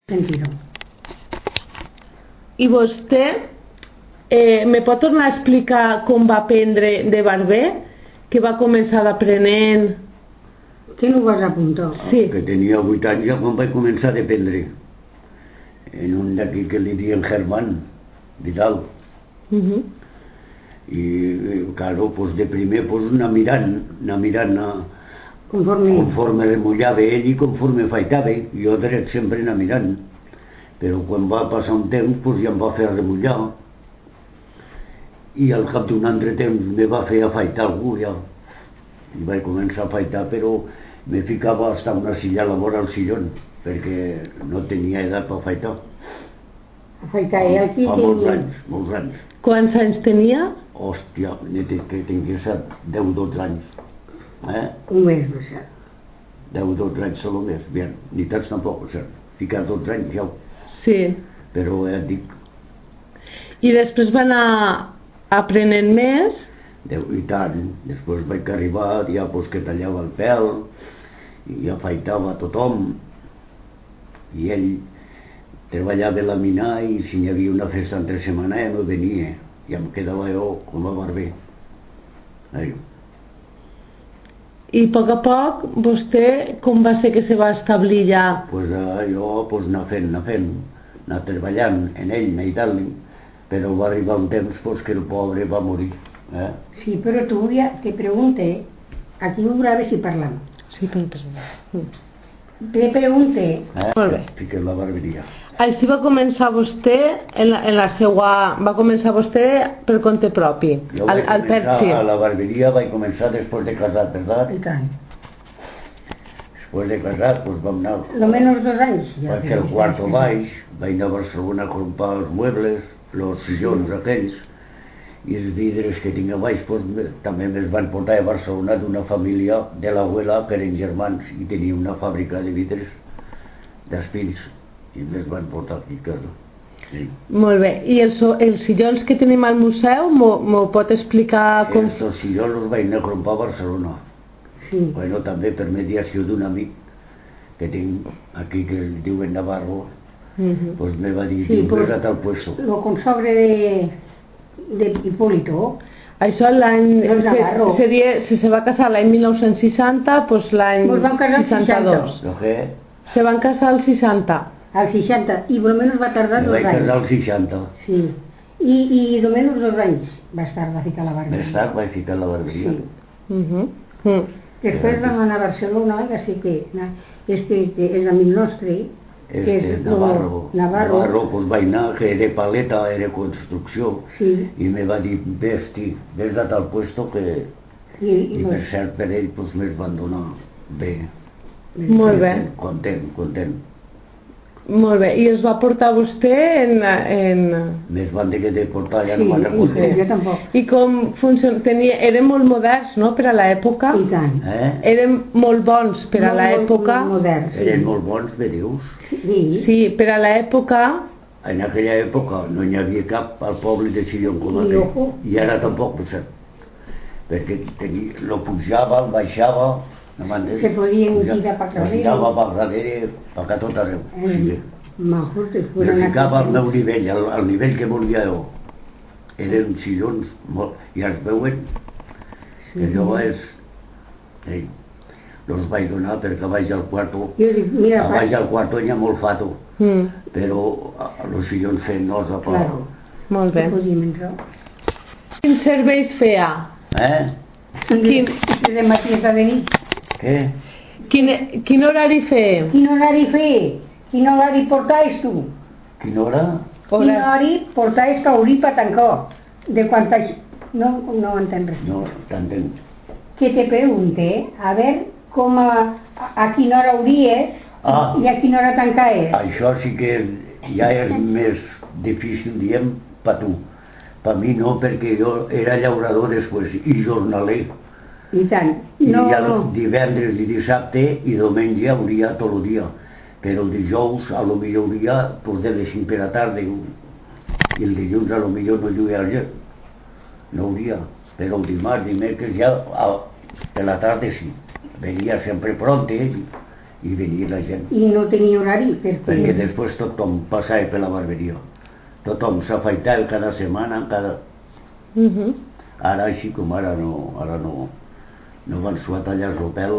Sentido. I vostè me pot tornar a explicar com va aprendre de barber? Que va començar d'aprenent? Què no ho vas apuntar? Sí. Que tenia 8 anys ja quan vaig començar a aprendre. En un d'aquí que li diuen Germán Vidal. I claro, pues de primer pues anar mirant conforme remullava ell i conforme faitava. Jo dret sempre anar mirant. Però quan va passar un temps pues ja em va fer remullar. I al cap d'un altre temps me va fer afaitar algú ja. I vaig començar a afaitar, però me ficava hasta una silla a la vora al sillón, perquè no tenia edat per afaitar. Afaitar aquí fa molts anys. Quants anys tenia? Hòstia, que tingués 10-12 anys. Un mes, no sé. 10-12 anys solo més, bien, ni tants tampoc, o sigui, ficar 12 anys ja. Sí. Però ja et dic. I després va anar aprenent més? I tant, després vaig arribar ja pues, que tallava el pèl i afaitava a tothom i ell treballava a laminar i si hi havia una festa entre setmana ja no venia i em quedava jo com a barber. I a poc vostè com va ser que se va establir ja? Pues jo pues, anar fent, anar treballant en ell, anar i tal, però va arribar un temps pues, que el pobre va morir. Sí, però tu ja te pregunte, aquí ho graves i parlam. Sí, però passa. Te pregunte. Molt bé. Fiquem la barberia. Així va començar vostè va començar vostè per compte propi. Jo vaig començar a la barberia, vaig començar després de casat, ¿verdad? I tant. Després de casat, doncs vam anar... Lo menos 2 anys. Vaig fer el quarto baix, vaig anar a Barcelona a comprar els muebles, els sillons aquells, i els vidres que tinc a baix també me'ls van portar a Barcelona d'una família de l'abuela, que eren germans, i tenia una fàbrica de vidres d'espills, i me'ls van portar aquí a casa. Sí. Molt bé, i els sillons que tenim al museu, m'ho pot explicar com... Els sillons els vaig anar a comprar a Barcelona. Sí. Bueno, també per mediació d'un amic que tinc aquí, que el diuen Navarro, pues me va dir, vés a tal puesto. Lo consogre de Hipólito. Això l'any... Se va casar l'any 1960, doncs l'any 62. Se van casar al 60. Al 60, i almenys va tardar 2 anys. Me vaig casar al 60. Sí, i almenys 2 anys vas tardar a ficar la barberia. Més tard vaig ficar la barberia. Sí. Després vam anar a Barcelona, ja sé que és amic nostre, que és Navarro, pues vaig anar, que era paleta, era construcció, i me va dir, ves a tal puesto que... I per cert per ell pues me'ls van donar bé. Molt bé. Content. Molt bé, i es va portar vostè en... Més van dir que de portar ja no me'n recordo. Jo tampoc. I com funciona? Eren molt moderns, no?, per a l'època? I tant. Eren molt bons per a l'època? Molt moderns. Eren molt bons, me dius? Sí, per a l'època... En aquella època no hi havia cap al poble de Sillón com aquell. I ara tampoc, per cert. Perquè lo pujava, el baixava... Se podien tirar per darrere. Tirava per darrere, per tot arreu. Me ficava al meu nivell, al nivell que volia jo. Eren sillons, i es veuen que jo els vaig donar perquè baix al quarto. A baix al quarto hi ha molt fato, però els sillons feien nosa. Molt bé. Quins serveis feia? De matí a de nit. Què? Quin horari feia? Quin horari portaves tu? Quina hora? Quin horari portaves que hauria per tancar? De quantes... No entenc res. No, t'entenc. Que te pregunte, a veure com a quina hora hauries i a quina hora tancaves. Això sí que ja és més difícil, diem, per tu. Per mi no, perquè jo era llaurador després i jornaler. I tant. I divendres i dissabte i diumenge hauria tot el dia. Però el dijous a lo millor hauria de les 5 de la tarda i el dilluns a lo millor no lluïa, no hauria. Però el dimarts, dimecres ja de la tarda sí. Venia sempre pronte i venia la gent. I no tenia horari? Perquè després tothom passava per la barberia. Tothom s'afaitava cada setmana, Ara així com ara no van suar tallar el pèl.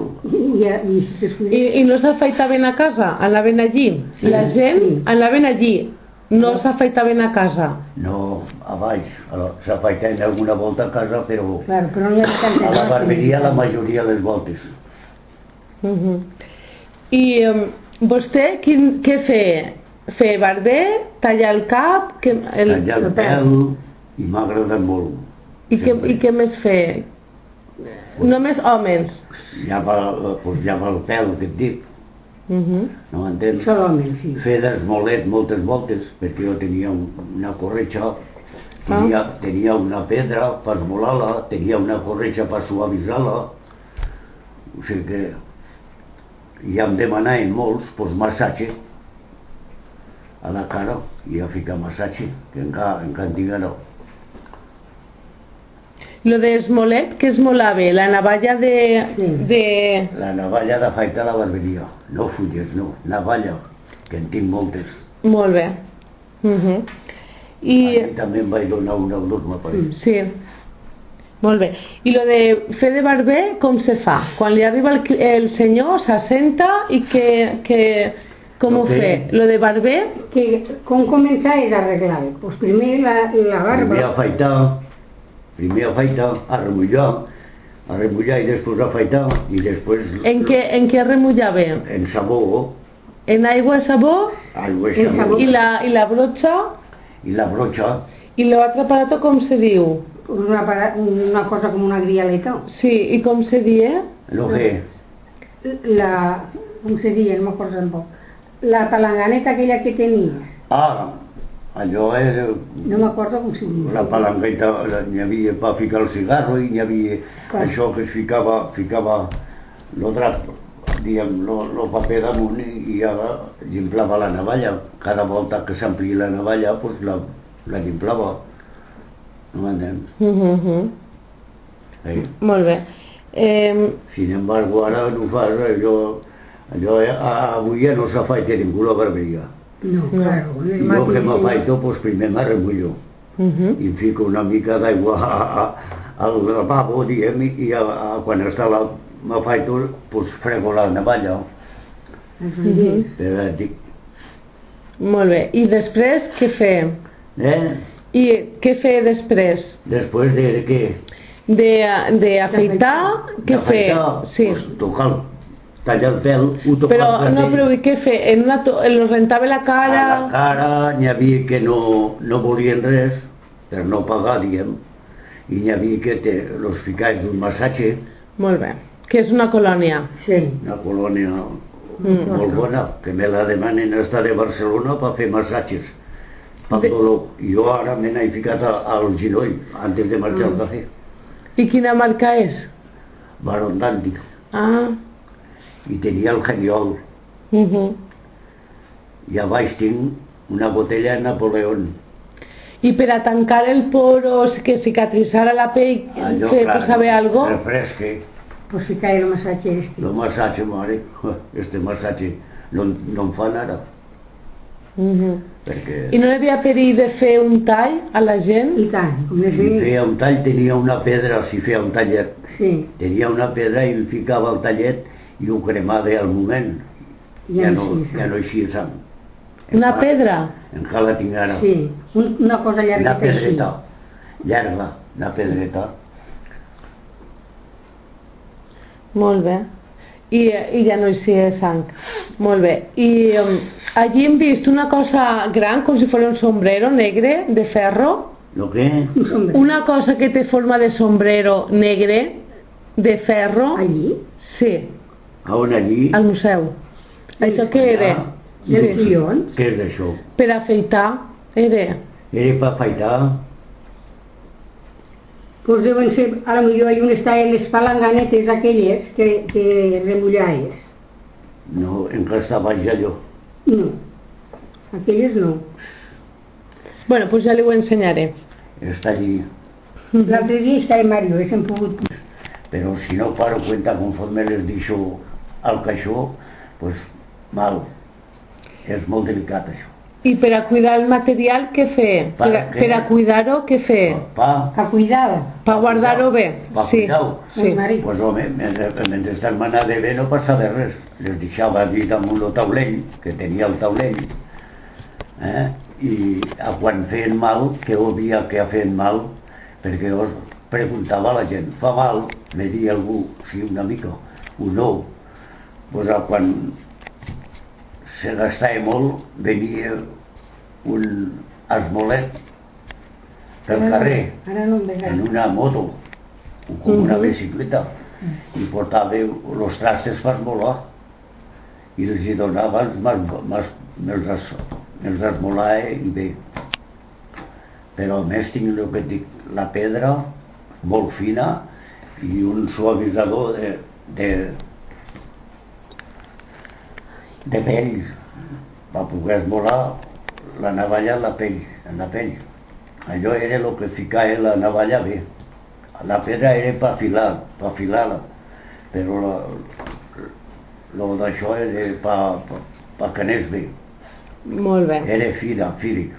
I no s'afaitaven a casa? Anaven allí? La gent anaven allí? No s'afaitaven a casa? No, a baix. S'afaitaven alguna volta a casa, però a la barberia la majoria de les voltes. I vostè què feia? Fer barber? Tallar el cap? Tallar el pèl, i m'ha agradat molt. I què més feia? Només homes? Llava el pèl, que et dic. No m'entens? Sol homes, sí. Fer d'esmolet moltes voltes, perquè jo tenia una corretxa, tenia una pedra per esmolar-la, tenia una corretxa per suavitzar-la. O sigui que ja em demanaven molts, doncs massatge a la cara, i a ficar massatge, que encara tinc ara. Lo de esmolet, què esmolava? La navalla de... La navalla d'afaitar la barberia. No fulles, no. Navalla, que en tinc moltes. Molt bé. I també em vaig donar una €1, m'apareix. Sí. Molt bé. I lo de fer de barber, com se fa? Quan li arriba el senyor, s'assenta i com ho fe? Lo de barber? Com començaves a arreglar? Pues primer la barba. Primer afaitar, a remullar i després afaitar i després... En què remullava? En sabó. En aigua, sabó? Aigua, sabó. I la brotxa? I la brotxa. I l'altre aparato com se diu? Una cosa com una grialeta. Sí, i com se diu? Lo què? Com se diu, no m'acordo tampoc. La palanganeta aquella que tenies. Allò era... No m'acordo com se diu. La palanqueta n'hi havia per ficar el cigarro i n'hi havia això que es ficava el drap, diguem, el paper damunt i ja l'implava la navalla. Cada volta que s'amplia la navalla, doncs la implava. No m'entens? Molt bé. Sin embargo, ara no fas allò avui ja no s'afaita ningú la barberia. No, claro. I jo que m'afaito, doncs primer m'arremullo i em fico una mica d'aigua al lavabo, diguem, i quan està m'afaito, doncs frego la navalla. Molt bé. I després què fem? I què fer després? Després de què? D'afaitar, què fer? Doncs tocar tallar el pèl, ho tocava. Però què fer? Lo rentava la cara? A la cara n'hi havia que no volien res, per no pagar, diguem, i n'hi havia que los ficaves un massatge. Molt bé. Que és una colònia? Sí. Una colònia molt bona, que me la demanen estar de Barcelona per fer massatges, per dolor. I jo ara me n'he ficat al genoll, antes de marxar al cafè. I quina marca és? Baron Dandy. I tenia el Geniol. I a baix tinc una botella de Napoleón. I per a tancar el poro, que cicatritzara la pell, saber algo? Refresque. Pues ficar el massatge este. El massatge, mare, este massatge no em fan ara. I no hi havia perill de fer un tall a la gent? I tant. Si feia un tall tenia una pedra, si feia un tallet. Sí. Tenia una pedra i el ficava al tallet i ho cremava al moment. Ja no eixia sang. Una pedra? Encara la tinc ara. Sí, una cosa llarga. Una pedreta, llarga, una pedreta. Molt bé. I ja no eixia sang. Molt bé. I allí hem vist una cosa gran, com si fos un sombrero negre de ferro. ¿Lo qué? Una cosa que té forma de sombrero negre de ferro. ¿Allí? Sí. ¿A on allí? Al museu. Això què era? Què és això? Per afeitar, era. Era per afeitar? Pues deuen ser, a lo millor on estaven les palanganetes aquelles que remullaves. No, encara està baix allò. No, aquelles no. Bueno, pues ja li ho ensenyaré. Està allí. L'altre dia estava Mario, hem pogut... Pero si no paro cuenta conforme les dicho al caixó, pues mal. És molt delicat això. I per a cuidar el material què fer? Per a cuidar-ho què fer? Pa cuidar-ho. Per guardar-ho bé. Per Sí. cuidar-ho. Sí. Pues home, mentre m'anava bé no passava res. Les deixava allí damunt el taulell, que tenia el taulell, i quan feien mal, que ho havia que feien mal, perquè jo preguntava a la gent, fa mal? Me dia algú, sí, una mica, o no. Pues quan se gastava molt, venia un esmolet pel carrer, en una moto, o com una bicicleta, i portava els trastes per esmolar, i els hi donava, me'ls esmolava i bé. Però a més tinc el que dic, la pedra molt fina i un suavitzador de pell, per poder esmolar la navalla en la pell. Allò era el que ficava la navalla bé. La pedra era per afilar-la, però d'això era per que anés bé. Molt bé. Era fina, fílic.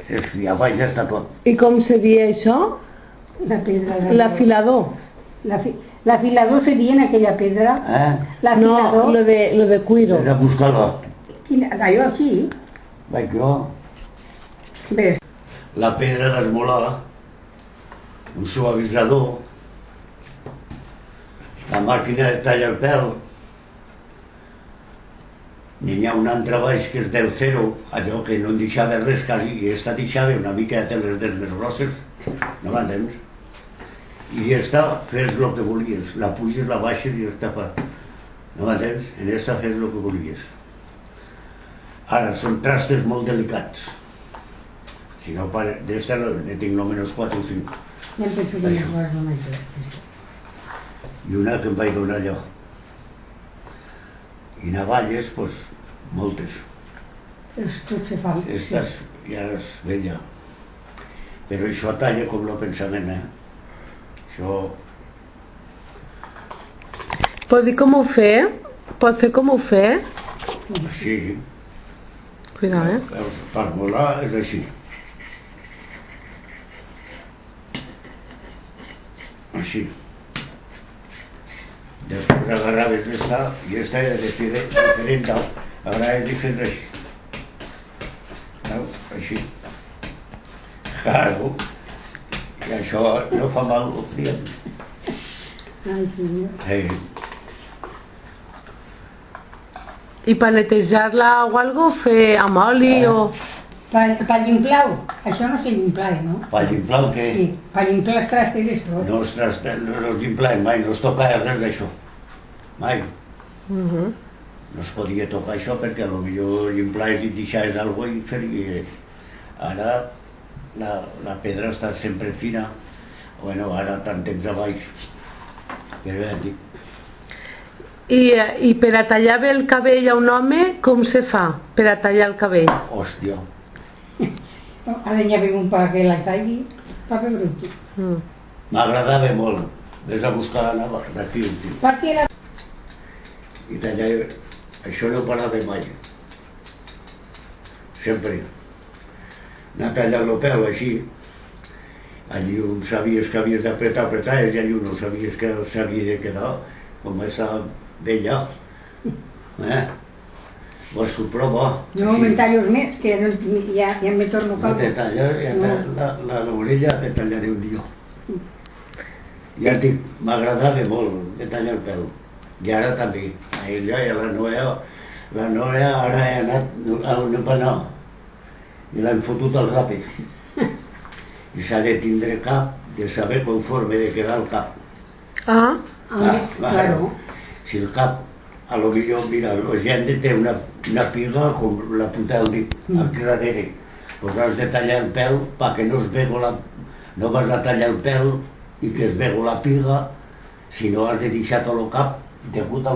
I a baix està tot. I com se dia això? L'afilador. L'afilador se dia en aquella pedra. No, lo de cuiro. Has de buscar-la. Allò aquí. Vaig jo. Bé. La pedra d'esmolar, un suavitzador, la màquina de tallar el pèl, n'hi ha un altre baix que és del zero, allò que no en deixava res quasi, i esta deixava una mica de les dents més grosses, no m'entens? I esta fes el que volies, la puges, la baixes i esta fa. No m'entens? En esta fes el que volies. Ara, són trastes molt delicats. Si no, d'esta ne tinc només 4 o 5. Ja em penso que mejor no m'he. I una que em vaig donar allò. I navalles, pues, moltes. Tot se fa. Estas ja és vella. Però això talla com el pensament, Això... Pot dir com ho fer? Pot fer com ho fer? Sí. Cuidado, Per volar és així. Així. Després agarraves esta i esta era diferent. Ara és diferent així. Així. Claro. I això no fa mal el client. Ai, senyor. I per netejar-la o algo, fer amb oli o... Per limpiar-ho. Això no se limpiar, no? Per limpiar què? Sí, per limpiar els trastes d'això. No els limpiar mai, no es tocava res d'això. Mai. No es podia tocar això perquè potser limpiaves i deixaves alguna cosa i feries. Ara la pedra està sempre fina. Bueno, ara tant temps a baix. Però ja et dic. I per a tallar bé el cabell a un home, com se fa per a tallar el cabell? Hòstia. Ha d'anar a un pa que la talli, pa per brut. M'agradava molt. Ves a buscar la navaja d'aquí. Pa que era... I tallar... Això no parava mai. Sempre. Anar a tallar el pèl així. Allí un sabies que havies d'apretar, i allí un no sabies que s'havia de quedar. Com està vella. Vols que ho prova? No me'n tallo més, que ja me torno No calvo. te tallar, l'orella te tallaré un dia. Ja et dic, m'agradava molt de tallar el pèl. I ara també. A ella i a la Noia ara he anat a un empanà. I l'han fotut al ràpid. I s'ha de tindre cap, de saber conforme de quedar el cap. Claro. Si el cap, a lo millor, mira, la gent té una piga com la puta del dit, aquí darrere. Pues has de tallar el pèl perquè no es vego no vas a tallar el pèl i que es vego la piga, sinó has de deixar tot el cap degut a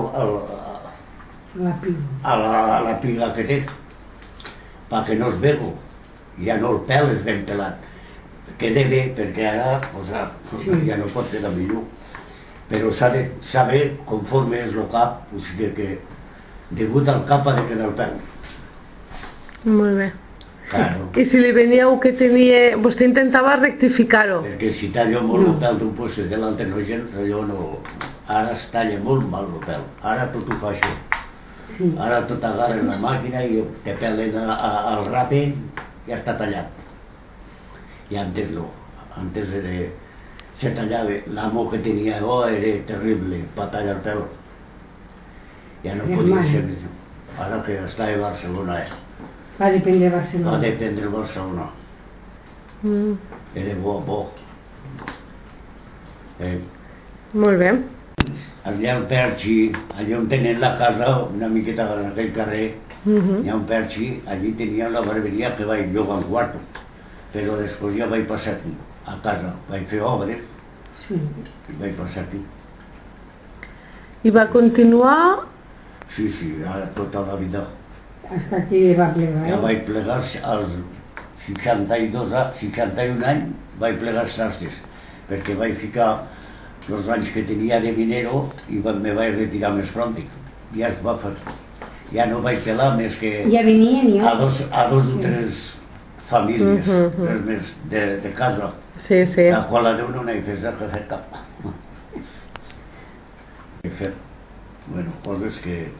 la piga que té, perquè no es vego. Ja no el pèl és ben pelat. Queda bé, perquè ara ja no pot quedar millor. Però s'ha de saber conforme és el cap, o sigui que degut al capa de quedar el pèl. Molt bé. Claro. I si li venia un que tenia... Vostè intentava rectificar-ho. Perquè si talla molt el pèl d'un puesto de l'altre no gens, allò no... Ara es talla molt mal el pèl. Ara tot ho fa això. Ara tot agarren la màquina i te pelen al rape i ja està tallat. I antes no. Antes se tallava. L'amo que tenia jo era terrible per tallar el pèl. Ja no podia ser més. Ara que està a Barcelona, Va dependre de Barcelona. va dependre de Barcelona. Era bo. Molt bé. Allà al Perxi, allà on tenen la casa, una miqueta en aquell carrer, hi ha un Perxi, allí tenia la barberia que vaig llogar un quarto. Però després ja vaig passar aquí, a casa. Vaig fer obres i vaig passar aquí. I va continuar... Sí, ara tota la vida. Hasta que va plegar. Ja vaig plegar als 61 anys, vaig plegar els trastes, perquè vaig ficar els anys que tenia de minero i me vaig retirar més pròntic. Ja es va fer. Ja no vaig pelar més que ja venien, ja? a dos o tres famílies, res més, de casa. Sí. La qual la Déu no n'he fet cap. He fet, coses que...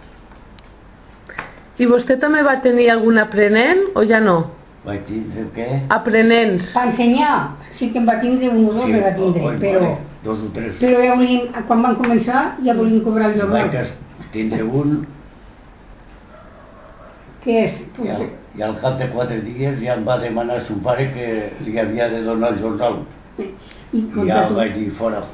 I vostè també va tenir algun aprenent o ja no? Vaig tindre què? Aprenents. Per ensenyar, sí que em va tindre un o dos, me va tindre, però... Dos o tres. Però ja volien, quan van començar, ja volien cobrar el jornal. Vaig tindre un... Què és? I al cap de 4 dies ja em va demanar a son pare que li havia de donar el jornal. I ja vaig dir fora.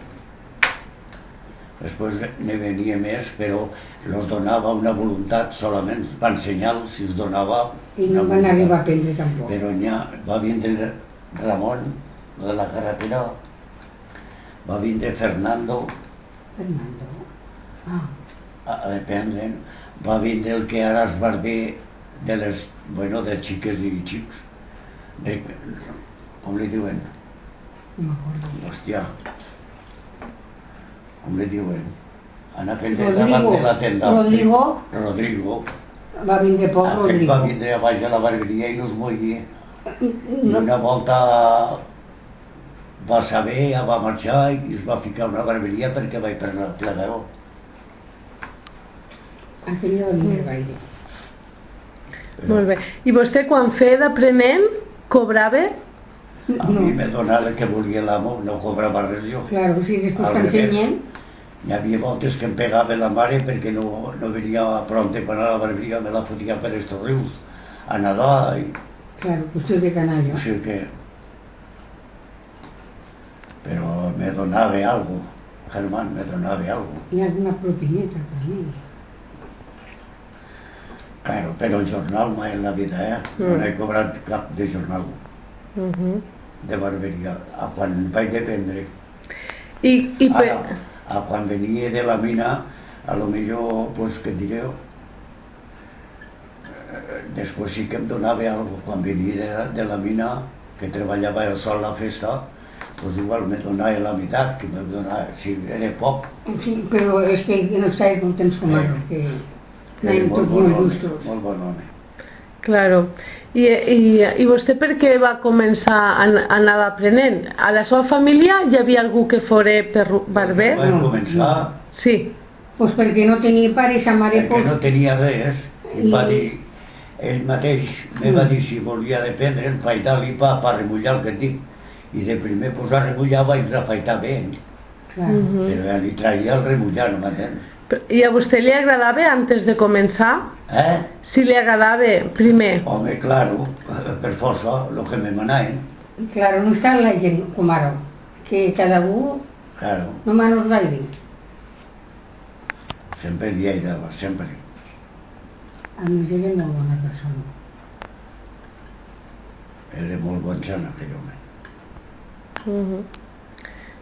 Després ne venia més, però els donava una voluntat solament, per ensenyar-los si els donava... I no van arribar a aprendre tampoc. Però ja va vindre Ramon, de la carretera, va vindre Fernando, a dependre, va vindre el que ara és barber de les, de xiques i xics, com li diuen? No m'acordo. Hòstia, com li diuen? En aquell de davant de la tenda. Rodrigo. Va vindre poc Rodrigo. Aquell va vindre a baix a la barberia i no es moia. I una volta va saber, ja va marxar i es va ficar una barberia perquè vaig per la plegador. Aquell no va vindre gaire. Molt bé. I vostè quan feia d'aprenent cobrava? A mi me donava el que volia l'amo, no cobrava res jo. Claro, si després t'ensenyen... Hi havia voltes que em pegava la mare perquè no venia pronte per anar a la barberia, me la fotia per estos rius, a nedar i... Claro, qüestió de canalla. O sigui que... Però me donava algo, Germán, me donava algo. I alguna propineta també. Claro, però el jornal mai en la vida, no he cobrat cap de jornal de barberia, a quan vaig dependre. A quan venia de la mina, a lo millor, pues, què direu, després sí que em donava algo, quan venia de la mina, que treballava el sol a la festa, pues igual me donava la meitat, que me donava, si era poc. Sí, però és que no estava contents com ara, que anaven tots molt justos. Molt bon home. Claro. I vostè per què va començar a anar aprenent? A la seva família hi havia algú que fora barber? Va començar... Sí. Pues perquè no tenia pare i sa mare... Perquè no tenia res. I va dir, ell mateix me va dir si volia dependre, enfaitar-li per remullar el que et dic. I de primer posar a remullar vaig afaitar bé. Però ja li traia el remullar, no m'entens? I a vostè li agradava antes de començar? Si li agradava primer? Home, claro, per força, el que me manaven. Claro, no està la gent com ara, que cada un no manos gaire. Sempre li agradava, sempre. A més era molt bona persona. Era molt bon sant aquell home.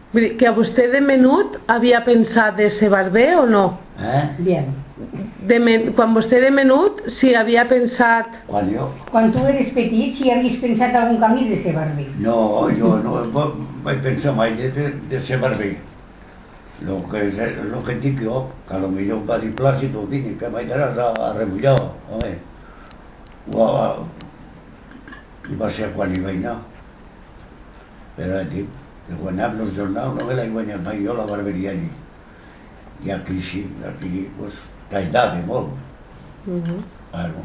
Vull dir, que a vostè de menut havia pensat de ser barber o no? Bien. Quan vostè de menut, si havia pensat... Quan jo? Quan tu eres petit, si havies pensat algun camí de ser barber? No, jo no vaig pensar mai de ser barber. Lo que et dic jo, que a lo millor em va dir Plàcid, vine, que m'ajudaràs a remullar, home. I va ser quan hi vaig anar. Però et dic, de guanyar los jornals no me l'he guanyat mai jo, la barberia allí. I aquí sí, aquí, pues, t'ha ajudat molt. Bueno,